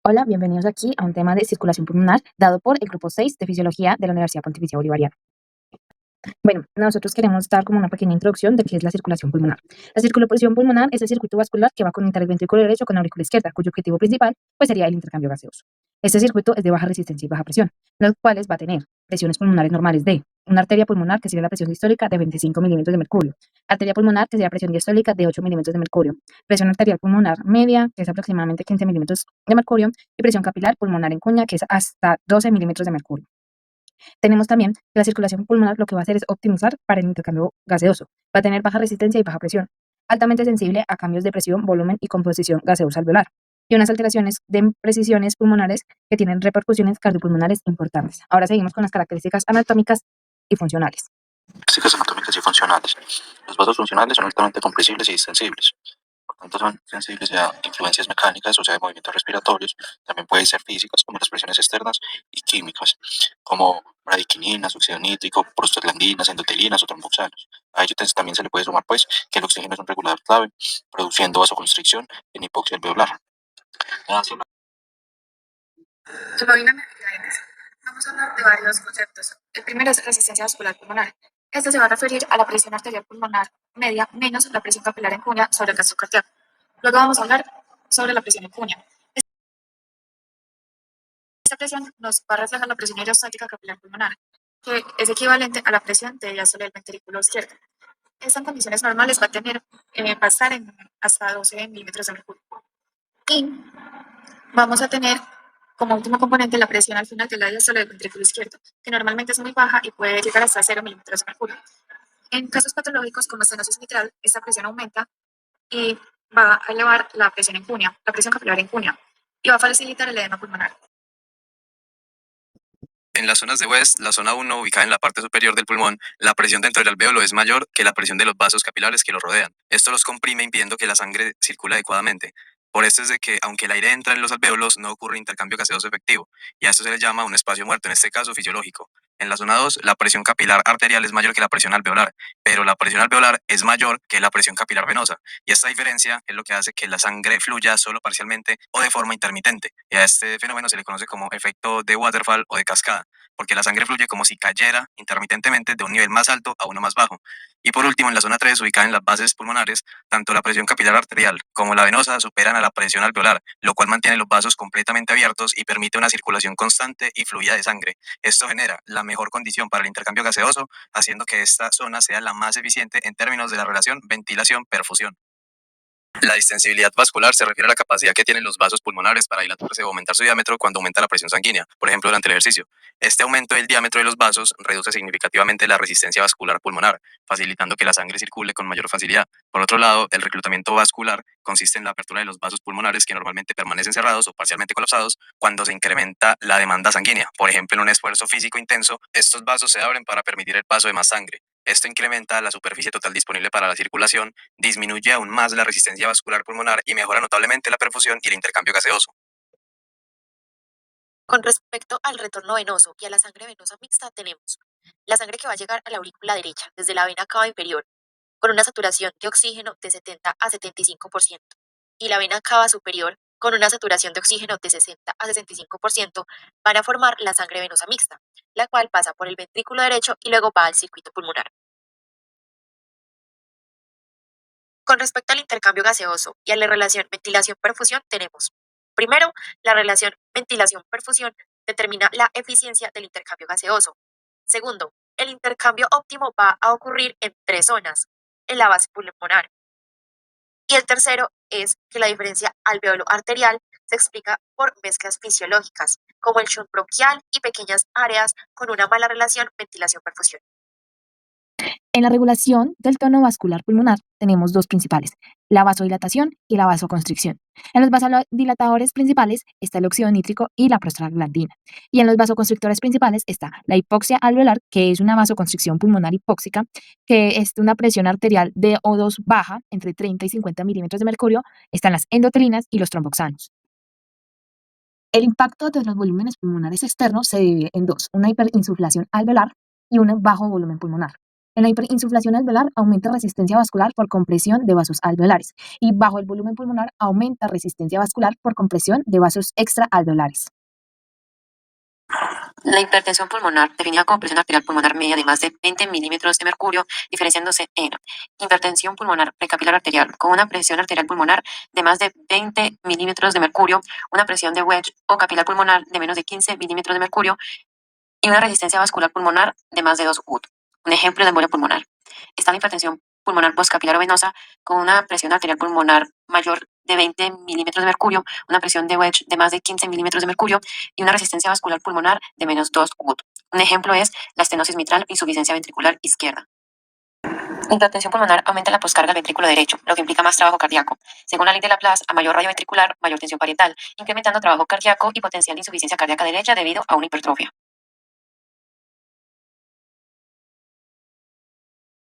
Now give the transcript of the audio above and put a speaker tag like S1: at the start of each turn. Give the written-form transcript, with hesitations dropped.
S1: Hola, bienvenidos aquí a un tema de circulación pulmonar dado por el grupo 6 de Fisiología de la Universidad Pontificia Bolivariana. Bueno, nosotros queremos dar como una pequeña introducción de qué es la circulación pulmonar. La circulación pulmonar es el circuito vascular que va conectar el ventrículo derecho con la aurícula izquierda, cuyo objetivo principal pues sería el intercambio gaseoso. Este circuito es de baja resistencia y baja presión, los cuales va a tener presiones pulmonares normales de una arteria pulmonar que sería la presión sistólica de 25 milímetros de mercurio, arteria pulmonar que sería presión diastólica de 8 milímetros de mercurio, presión arterial pulmonar media que es aproximadamente 15 milímetros de mercurio y presión capilar pulmonar en cuña que es hasta 12 milímetros de mercurio. Tenemos también que la circulación pulmonar lo que va a hacer es optimizar para el intercambio gaseoso. Va a tener baja resistencia y baja presión, altamente sensible a cambios de presión, volumen y composición gaseosa alveolar, y unas alteraciones de precisiones pulmonares que tienen repercusiones cardiopulmonares importantes. Ahora seguimos con las características anatómicas y funcionales.
S2: Características anatómicas y funcionales. Los vasos funcionales son altamente compresibles y distensibles. Por tanto, son sensibles a influencias mecánicas, o sea, de movimientos respiratorios. También pueden ser físicas, como las presiones externas, y químicas, como bradiquininas, óxido nítrico, prostaglandinas, endotelinas o tromboxanos. A ello también se le puede sumar, pues, que el oxígeno es un regulador clave, produciendo vasoconstricción en hipoxia alveolar.
S3: Hemodinamicamente, vamos a hablar de varios conceptos. El primero es resistencia vascular pulmonar. Esto se va a referir a la presión arterial pulmonar media menos la presión capilar en cuña sobre el gasto cardíaco. Luego vamos a hablar sobre la presión en cuña. Esta presión nos va a reflejar la presión hidrostática capilar pulmonar, que es equivalente a la presión de diástole del ventrículo izquierdo. Esta en condiciones normales va a estar en hasta 12 milímetros de mercurio. Y vamos a tener como último componente la presión al final de la diástole del ventrículo izquierdo, que normalmente es muy baja y puede llegar hasta 0 milímetros de mercurio. En casos patológicos como estenosis mitral, esta presión aumenta y va a elevar la presión en cuña, la presión capilar en cuña, y va a facilitar el edema pulmonar.
S2: En las zonas de West, la zona 1, ubicada en la parte superior del pulmón, la presión dentro del alvéolo es mayor que la presión de los vasos capilares que lo rodean. Esto los comprime impidiendo que la sangre circule adecuadamente. Por esto es de que, aunque el aire entra en los alvéolos, no ocurre intercambio gaseoso efectivo, y a esto se le llama un espacio muerto, en este caso fisiológico. En la zona 2, la presión capilar arterial es mayor que la presión alveolar, pero la presión alveolar es mayor que la presión capilar venosa, y esta diferencia es lo que hace que la sangre fluya solo parcialmente o de forma intermitente, y a este fenómeno se le conoce como efecto de waterfall o de cascada, porque la sangre fluye como si cayera intermitentemente de un nivel más alto a uno más bajo. Y por último, en la zona 3, ubicada en las bases pulmonares, tanto la presión capilar arterial como la venosa superan a la presión alveolar, lo cual mantiene los vasos completamente abiertos y permite una circulación constante y fluida de sangre. Esto genera la mejor condición para el intercambio gaseoso, haciendo que esta zona sea la más eficiente en términos de la relación ventilación-perfusión. La distensibilidad vascular se refiere a la capacidad que tienen los vasos pulmonares para dilatarse o aumentar su diámetro cuando aumenta la presión sanguínea, por ejemplo, durante el ejercicio. Este aumento del diámetro de los vasos reduce significativamente la resistencia vascular pulmonar, facilitando que la sangre circule con mayor facilidad. Por otro lado, el reclutamiento vascular consiste en la apertura de los vasos pulmonares que normalmente permanecen cerrados o parcialmente colapsados cuando se incrementa la demanda sanguínea. Por ejemplo, en un esfuerzo físico intenso, estos vasos se abren para permitir el paso de más sangre. Esto incrementa la superficie total disponible para la circulación, disminuye aún más la resistencia vascular pulmonar y mejora notablemente la perfusión y el intercambio gaseoso.
S3: Con respecto al retorno venoso y a la sangre venosa mixta, tenemos la sangre que va a llegar a la aurícula derecha desde la vena cava inferior con una saturación de oxígeno de 70 a 75% y la vena cava superior con una saturación de oxígeno de 60 a 65% van a formar la sangre venosa mixta, la cual pasa por el ventrículo derecho y luego va al circuito pulmonar. Con respecto al intercambio gaseoso y a la relación ventilación-perfusión, tenemos, primero, la relación ventilación-perfusión determina la eficiencia del intercambio gaseoso. Segundo, el intercambio óptimo va a ocurrir en tres zonas, en la base pulmonar. Y el tercero es que la diferencia alveolo arterial se explica por mezclas fisiológicas, como el shunt bronquial y pequeñas áreas con una mala relación ventilación-perfusión.
S1: En la regulación del tono vascular pulmonar tenemos dos principales, la vasodilatación y la vasoconstricción. En los vasodilatadores principales está el óxido nítrico y la prostaglandina. Y en los vasoconstrictores principales está la hipoxia alveolar, que es una vasoconstricción pulmonar hipóxica, que es una presión arterial de O2 baja, entre 30 y 50 milímetros de mercurio. Están las endotelinas y los tromboxanos. El impacto de los volúmenes pulmonares externos se divide en dos, una hiperinsuflación alveolar y un bajo volumen pulmonar. En la hiperinsuflación alveolar aumenta resistencia vascular por compresión de vasos alveolares y bajo el volumen pulmonar aumenta resistencia vascular por compresión de vasos extraalveolares.
S4: La hipertensión pulmonar, definida como presión arterial pulmonar media de más de 20 milímetros de mercurio, diferenciándose en hipertensión pulmonar precapilar arterial con una presión arterial pulmonar de más de 20 milímetros de mercurio, una presión de wedge o capilar pulmonar de menos de 15 milímetros de mercurio y una resistencia vascular pulmonar de más de 2 UD. Un ejemplo de embolia pulmonar. Está la hipertensión pulmonar postcapilar o venosa con una presión arterial pulmonar mayor de 20 milímetros de mercurio, una presión de wedge de más de 15 milímetros de mercurio y una resistencia vascular pulmonar de menos 2 UD. Un ejemplo es la estenosis mitral e insuficiencia ventricular izquierda. La hipertensión pulmonar aumenta la poscarga al ventrículo derecho, lo que implica más trabajo cardíaco. Según la ley de Laplace, a mayor radio ventricular, mayor tensión parietal, incrementando trabajo cardíaco y potencial de insuficiencia cardíaca derecha debido a una hipertrofia.